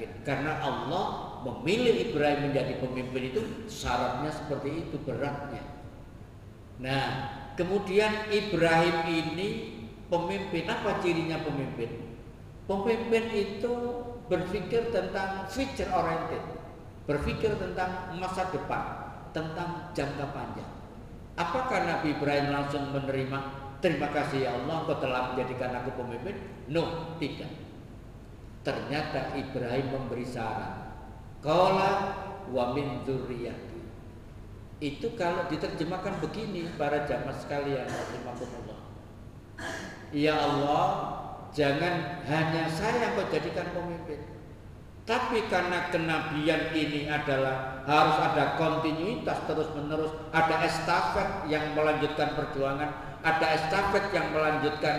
yakin. Karena Allah memilih Ibrahim menjadi pemimpin itu syaratnya seperti itu, beratnya. Nah, kemudian Ibrahim ini pemimpin, apa cirinya pemimpin? Pemimpin itu berpikir tentang future oriented, berpikir tentang masa depan, tentang jangka panjang. Apakah Nabi Ibrahim langsung menerima, terima kasih ya Allah Engkau telah menjadikan aku pemimpin? No, tidak. Ternyata Ibrahim memberi saran. Qala wa min dzurriyyati. Itu kalau diterjemahkan begini para jamaah sekalian, rahimakumullah. Ya Allah, jangan hanya saya yang kau jadikan pemimpin, tapi karena kenabian ini adalah harus ada kontinuitas terus menerus, ada estafet yang melanjutkan perjuangan, ada estafet yang melanjutkan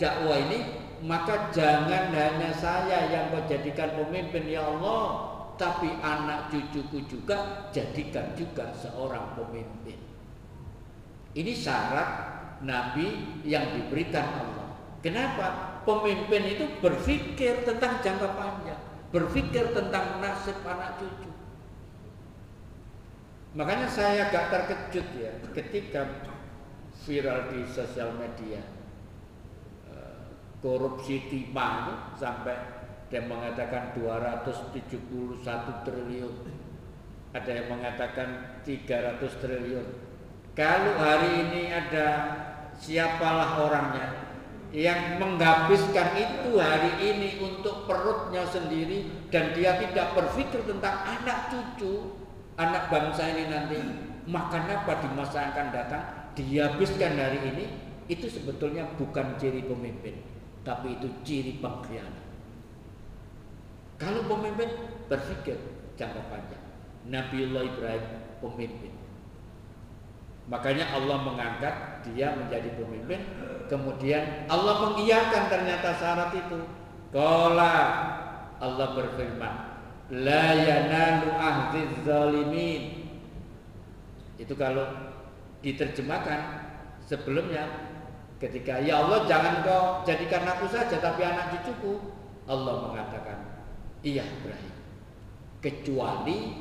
dakwah ini, maka jangan hanya saya yang kau jadikan pemimpin ya Allah, tapi anak cucuku juga jadikan juga seorang pemimpin. Ini syarat Nabi yang diberikan Allah. Kenapa? Pemimpin itu berpikir tentang jangka panjang, berpikir tentang nasib anak cucu. Makanya saya agak terkejut ya ketika viral di sosial media korupsi timah sampai dia mengatakan 271 triliun, ada yang mengatakan 300 triliun. Kalau hari ini ada siapalah orangnya yang menghabiskan itu hari ini untuk perutnya sendiri dan dia tidak berpikir tentang anak cucu, anak bangsa ini nanti makan apa di masa yang akan datang, dihabiskan hari ini, itu sebetulnya bukan ciri pemimpin, tapi itu ciri pengkhianat. Kalau pemimpin berpikir jangka panjang, Nabiullah Ibrahim pemimpin. Makanya Allah mengangkat dia menjadi pemimpin. Kemudian Allah mengiyakan ternyata syarat itu. Qala, Allah berfirman, la yanalu ahdziz zalimin. Itu kalau diterjemahkan sebelumnya ketika ya Allah jangan kau jadikan aku saja tapi anak cucuku, Allah mengatakan iya Ibrahim, kecuali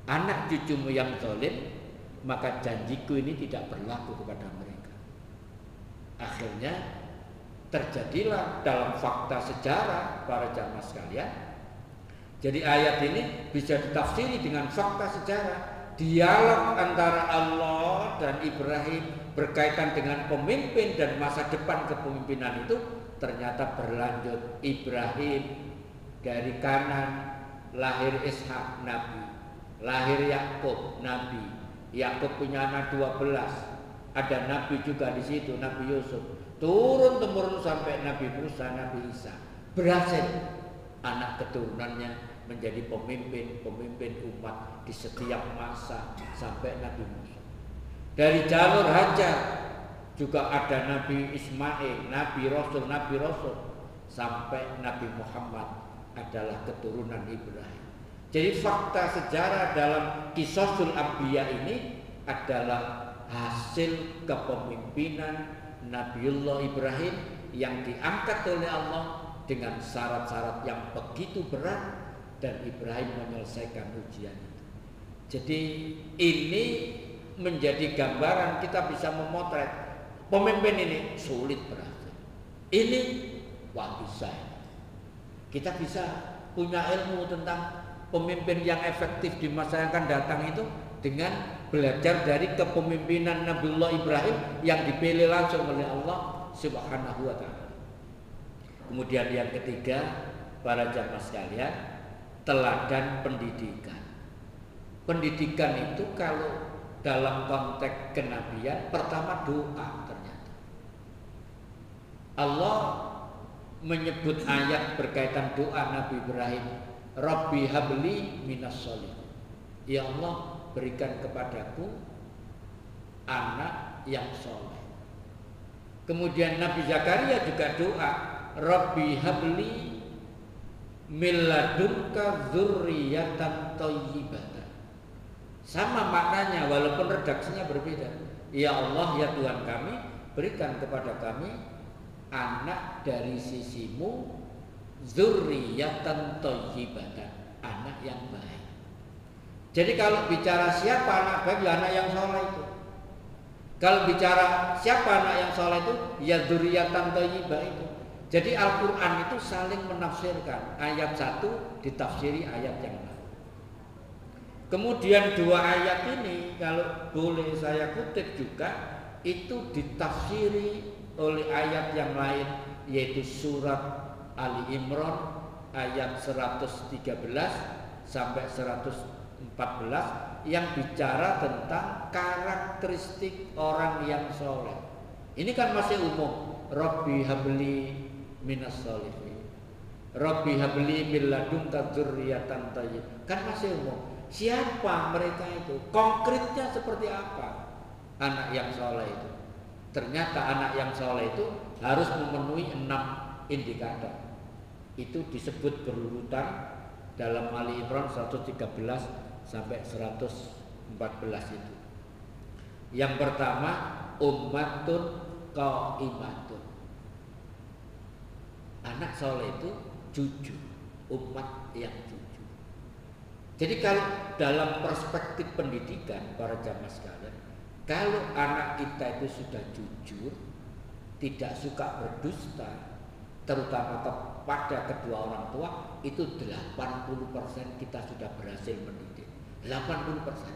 anak cucumu yang zalim, maka janjiku ini tidak berlaku kepada mereka. Akhirnya terjadilah dalam fakta sejarah para jamaah sekalian. Jadi ayat ini bisa ditafsiri dengan fakta sejarah. Dialog antara Allah dan Ibrahim berkaitan dengan pemimpin dan masa depan kepemimpinan itu ternyata berlanjut. Ibrahim dari kanan lahir Ishak Nabi, lahir Yakub Nabi. Yakub punya anak 12. Ada Nabi juga di situ, Nabi Yusuf. Turun temurun sampai Nabi Musa, Nabi Isa. Berhasil anak keturunannya menjadi pemimpin umat di setiap masa sampai Nabi Musa. Dari jalur Hajar juga ada Nabi Ismail, Nabi Rasul sampai Nabi Muhammad adalah keturunan Ibrahim. Jadi fakta sejarah dalam Qisasul Anbiya ini adalah hasil kepemimpinan Nabiullah Ibrahim yang diangkat oleh Allah dengan syarat-syarat yang begitu berat dan Ibrahim menyelesaikan ujian itu. Jadi ini menjadi gambaran, kita bisa memotret pemimpin ini sulit berhasil. Ini wah bisa. Kita bisa punya ilmu tentang pemimpin yang efektif di masa yang akan datang itu dengan belajar dari kepemimpinan Nabiullah Ibrahim yang dipilih langsung oleh Allah Subhanahu wa ta'ala. Kemudian yang ketiga, para jamaah sekalian, teladan pendidikan. Pendidikan itu kalau dalam konteks kenabian pertama doa ternyata. Allah menyebut ayat berkaitan doa Nabi Ibrahim, Rabbi habli minas sholihin. Ya Allah, berikan kepadaku anak yang soleh. Kemudian Nabi Zakaria juga doa, Rabbi habli min ladunka dzurriyyatan thayyibatan. Sama maknanya walaupun redaksinya berbeda. Ya Allah, ya Tuhan kami, berikan kepada kami anak dari sisimu dzurriyyatan thayyibatan, anak yang baik. Jadi kalau bicara siapa anak baik, ya anak yang soleh itu. Kalau bicara siapa anak yang soleh itu, ya dzurriyyatan thayyibah itu. Jadi Al-Quran itu saling menafsirkan, ayat satu ditafsiri ayat yang lain. Kemudian dua ayat ini kalau boleh saya kutip juga, itu ditafsiri oleh ayat yang lain, yaitu surat Ali Imran ayat 113 sampai 114 yang bicara tentang karakteristik orang yang soleh. Ini kan masih umum. Rabbi habli minas solihin, Rabbi habli min ladunka dzurriyyatan thayyibah. Kan masih umum. Siapa mereka itu? Konkretnya seperti apa anak yang soleh itu? Ternyata anak yang soleh itu harus memenuhi 6 indikator. Itu disebut berurutan dalam Ali Imran 113 sampai 114 itu. Yang pertama, ummatun qaimatun. Anak soleh itu jujur, umat yang jujur. Jadi kalau dalam perspektif pendidikan para jamaah sekalian, kalau anak kita itu sudah jujur, tidak suka berdusta, terutama kepada kedua orang tua, itu 80% kita sudah berhasil mendidik. 80%.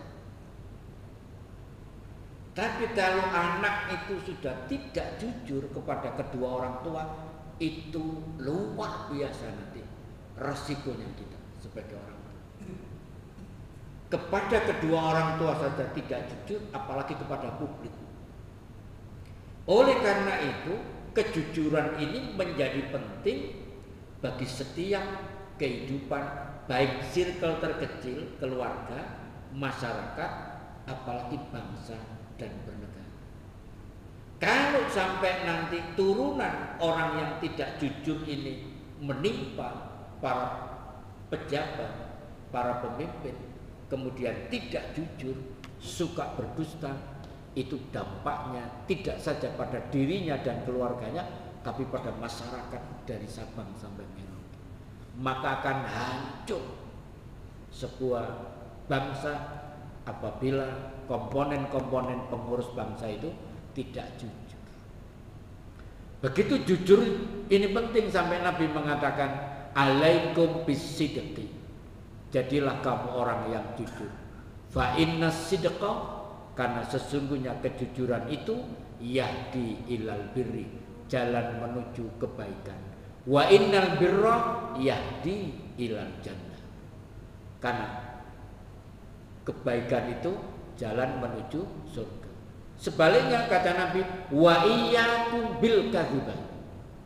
Tapi kalau anak itu sudah tidak jujur kepada kedua orang tua, itu luar biasa nanti resikonya kita sebagai orang tua. Kepada kedua orang tua saja tidak jujur, apalagi kepada publik. Oleh karena itu, kejujuran ini menjadi penting bagi setiap kehidupan, baik circle terkecil, keluarga, masyarakat, apalagi bangsa dan bernegara. Kalau sampai nanti turunan orang yang tidak jujur ini menimpa para pejabat, para pemimpin, kemudian tidak jujur, suka berdusta, itu dampaknya tidak saja pada dirinya dan keluarganya, tapi pada masyarakat dari Sabang sampai Merauke. Maka akan hancur sebuah bangsa apabila komponen-komponen pengurus bangsa itu tidak jujur. Begitu jujur ini penting sampai Nabi mengatakan alaikum bisidqi. Jadilah kamu orang yang jujur. Fa inna sidqa, karena sesungguhnya kejujuran itu yahdi ilal birri, jalan menuju kebaikan. Wa innal birra yahdi ilal jannah, karena kebaikan itu jalan menuju surga. Sebaliknya kata Nabi, wa iyyakum bil kadzibah,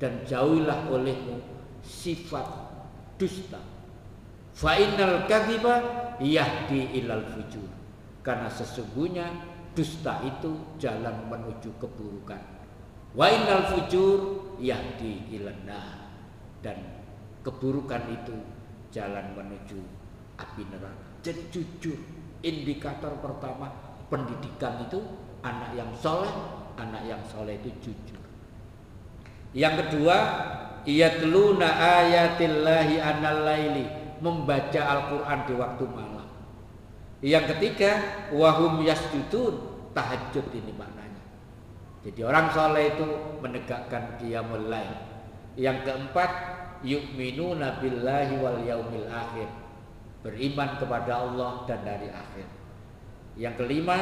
dan jauhilah olehmu sifat dusta. Fa innal kadziba yahdi ilal fujur, karena sesungguhnya dusta itu jalan menuju keburukan. Wa innal fujur yahdi ilan nar, dan keburukan itu jalan menuju api neraka. Jadi jujur, indikator pertama pendidikan itu anak yang soleh itu jujur. Yang kedua, yatluna ayatillahi anal laili, membaca Al-Quran di waktu malam. Yang ketiga, wahum yasjudun, tahajud ini maknanya. Jadi orang soleh itu menegakkan qiyamul lail. Yang keempat, yu'minuna billahi wal yaumil akhir, beriman kepada Allah dan hari akhir. Yang kelima,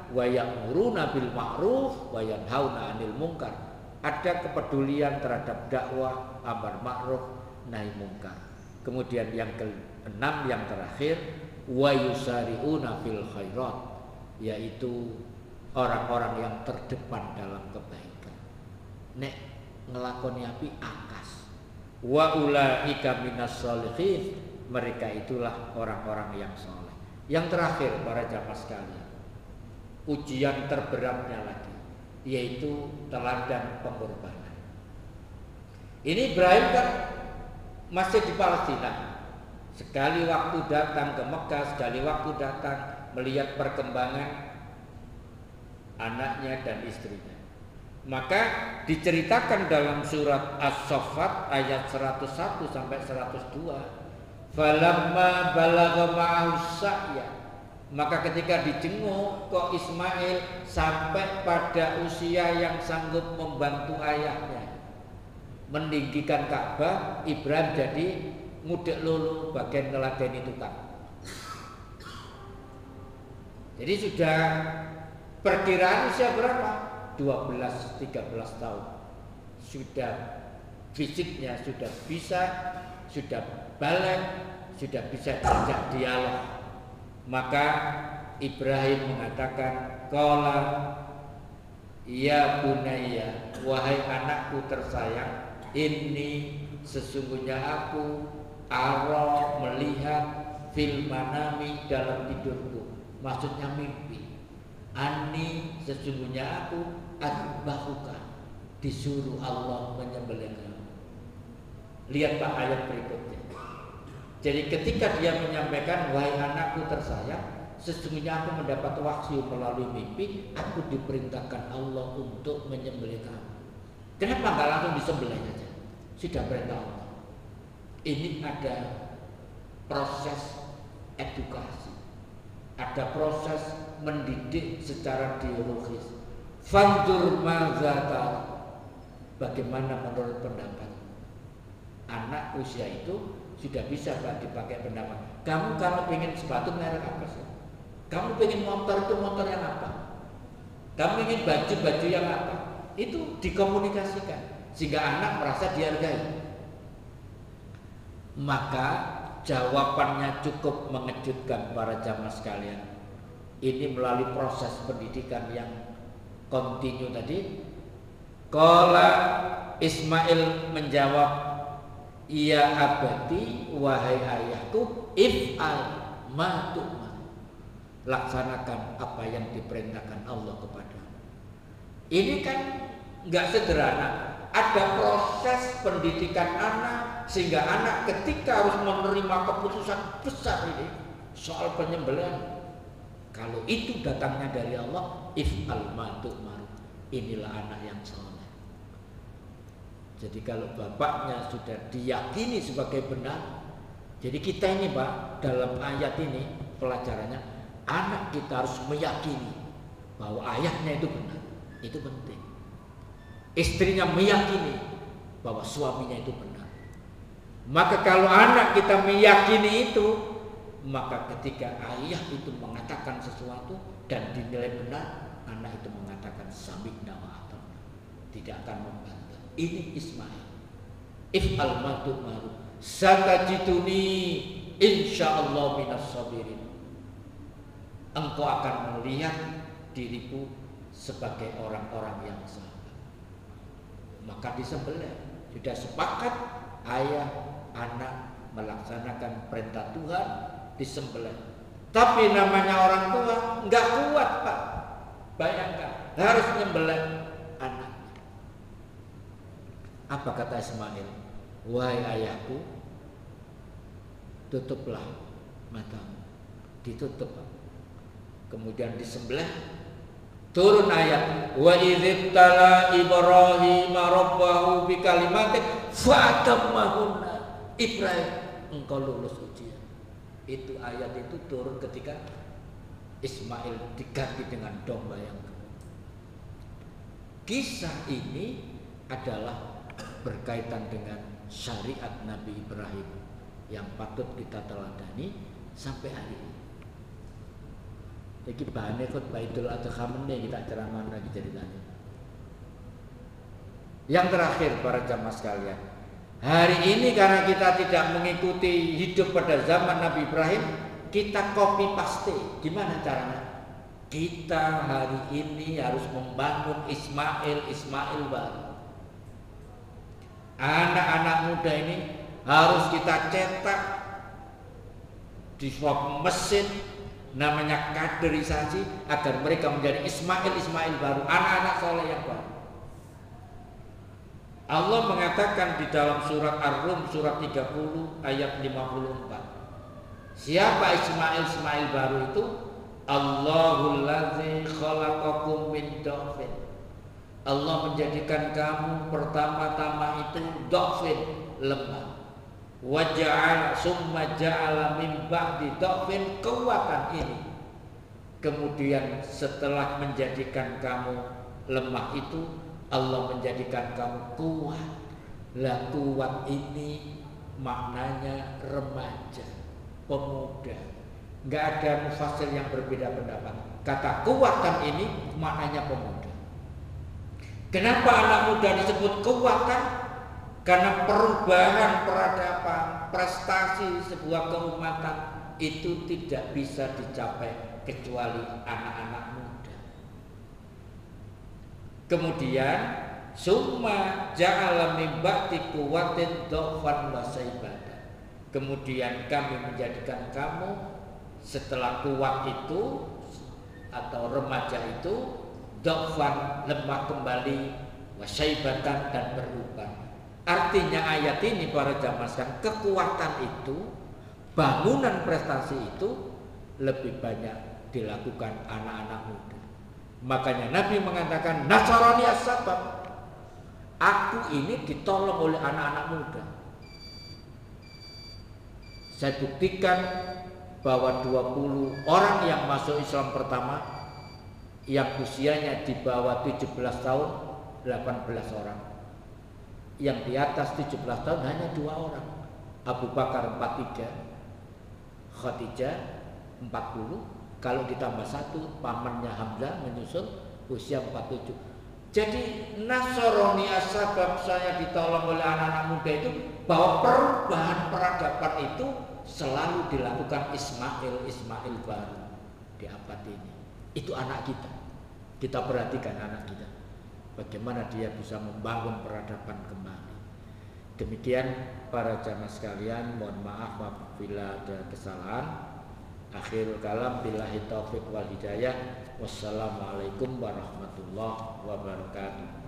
wa ya'muruna bil ma'ruf wa yanhauna 'anil munkar, ada kepedulian terhadap dakwah, amar ma'ruf, nahi munkar. Kemudian yang keenam, yang terakhir, wa yusari'una fil khairat, yaitu orang-orang yang terdepan dalam kebaikan. Nek ngelakoni api akas. Wa ulaika minas sholihin, mereka itulah orang-orang yang soleh. Yang terakhir para jamaah sekalian, ujian terberatnya lagi, yaitu teladan pengorbanan. Ini Ibrahim kan masih di Palestina. Sekali waktu datang ke Mekah, sekali waktu datang melihat perkembangan anaknya dan istrinya. Maka diceritakan dalam surat As-Saffat ayat 101 sampai 102, falamma balagha ma'ahu sa'ya, maka ketika dijenguk kok Ismail sampai pada usia yang sanggup membantu ayahnya meninggikan Ka'bah, Ibrahim jadi ngudek lulu bagian neladeni tukang. Jadi sudah perkiraan usia berapa? 12-13 tahun. Sudah fisiknya sudah bisa, sudah balik, sudah bisa diajak dialog. Maka Ibrahim mengatakan, qala ya bunayya, wahai anakku tersayang, ini sesungguhnya aku ara melihat fil manami dalam tidurku. Maksudnya mimpi. Ani sesungguhnya aku azbahuka, disuruh Allah menyembelih kamu. Lihat Pak ayat berikutnya. Jadi ketika dia menyampaikan, wahai anakku tersayang, sesungguhnya aku mendapat wahyu melalui mimpi, aku diperintahkan Allah untuk menyembelih kamu. Kenapa nggak langsung disembelih saja? Sudah perintah Allah. Ini ada proses edukasi, ada proses mendidik secara biologis. Fanzur mazata, bagaimana menurut pendapat anak usia itu sudah bisa Pak dipakai pendapat. Kamu kalau pengen sepatu merek apa sih? Kamu pengen motor itu motor yang apa? Kamu ingin baju yang apa? Itu dikomunikasikan sehingga anak merasa dihargai. Maka jawabannya cukup mengejutkan para jamaah sekalian. Ini melalui proses pendidikan yang kontinu tadi. Qala Ismail menjawab, ya abati, wahai ayahku, if'al ma tu'mar, laksanakan apa yang diperintahkan Allah kepada. Ini kan nggak sederhana. Ada proses pendidikan anak sehingga anak ketika harus menerima keputusan besar ini soal penyembelihan, kalau itu datangnya dari Allah, if'al ma tu'mar, inilah anak yang saleh. Jadi kalau bapaknya sudah diyakini sebagai benar, jadi kita ini Pak, dalam ayat ini pelajarannya, anak kita harus meyakini bahwa ayahnya itu benar. Itu penting. Istrinya meyakini bahwa suaminya itu benar. Maka kalau anak kita meyakini itu, maka ketika ayah itu mengatakan sesuatu dan dinilai benar, anak itu mengatakan sami'na wa ata'na, tidak akan membantah. Ini Ismail. If'al ma tu'mar, satajiduni insyaallah minas sabirin. Engkau akan melihat diriku sebagai orang-orang yang sabar. Maka disembelih. Sudah sepakat ayah anak melaksanakan perintah Tuhan, disembelih. Tapi namanya orang tua nggak kuat Pak. Bayangkan harus menyembelih anak. Apa kata Ismail? Wahai ayahku, tutuplah matamu. Ditutup. Kemudian disembelih. Turun ayat, wa idzibtala Ibrahim rabbahu bikalimatin fa'atammahunna. Ibrahim, engkau lulus ujian. Itu ayat itu turun ketika Ismail diganti dengan domba yang kedua. Kisah ini adalah berkaitan dengan syariat Nabi Ibrahim yang patut kita teladani sampai hari ini. Jadi bahannya khutbah Idul Adha meneh kita ceramah lagi ceritanya. Yang terakhir para jamaah sekalian, hari ini karena kita tidak mengikuti hidup pada zaman Nabi Ibrahim, kita copy paste. Gimana caranya? Kita hari ini harus membangun Ismail baru. Anak-anak muda ini harus kita cetak di sebuah mesin namanya kaderisasi agar mereka menjadi Ismail baru, anak-anak soleh yang baru. Allah mengatakan di dalam surat Ar-Rum surat 30 ayat 54. Siapa Ismail baru itu? Allahul ladzi khalaqakum min dhafin Allah menjadikan kamu pertama-tama itu dhafin, lemah. Wa ja'ala summa ja'ala min ba'di dhafin quwwatan ini. Kemudian setelah menjadikan kamu lemah itu, Allah menjadikan kamu kuat. Lah kuat ini maknanya remaja, pemuda. Enggak ada mufassir yang berbeda pendapat. Kata kuatan ini maknanya pemuda. Kenapa anak muda disebut kuatan? Karena perubahan peradaban, prestasi sebuah keumatan itu tidak bisa dicapai kecuali anak-anak muda. Kemudian summa ja'ala min ba'di quwwatin dhafan wa saibatan. Kemudian kami menjadikan kamu setelah kuat itu atau remaja itu dhafan, lemah kembali, wa saibatan, dan berubah. Artinya ayat ini para jamaah sekalian, kekuatan itu, bangunan prestasi itu lebih banyak dilakukan anak-anak muda. Makanya Nabi mengatakan nasarani as-sabab. Aku ini ditolong oleh anak-anak muda. Saya buktikan bahwa 20 orang yang masuk Islam pertama yang usianya di bawah 17 tahun 18 orang. Yang di atas 17 tahun hanya 2 orang. Abu Bakar 43, Khadijah 40. Kalau ditambah 1 pamannya Hamzah menyusul usia 47. Jadi Nasrani as-sabab, saya ditolong oleh anak-anak muda itu, bahwa perubahan peradaban itu selalu dilakukan Ismail baru di abad ini. Itu anak kita. Kita perhatikan anak kita, bagaimana dia bisa membangun peradaban kembali. Demikian para jamaah sekalian, mohon maaf apabila ada kesalahan. Akhirul kalam, billahi taufiq wal hidayah. Wassalamualaikum warahmatullahi wabarakatuh.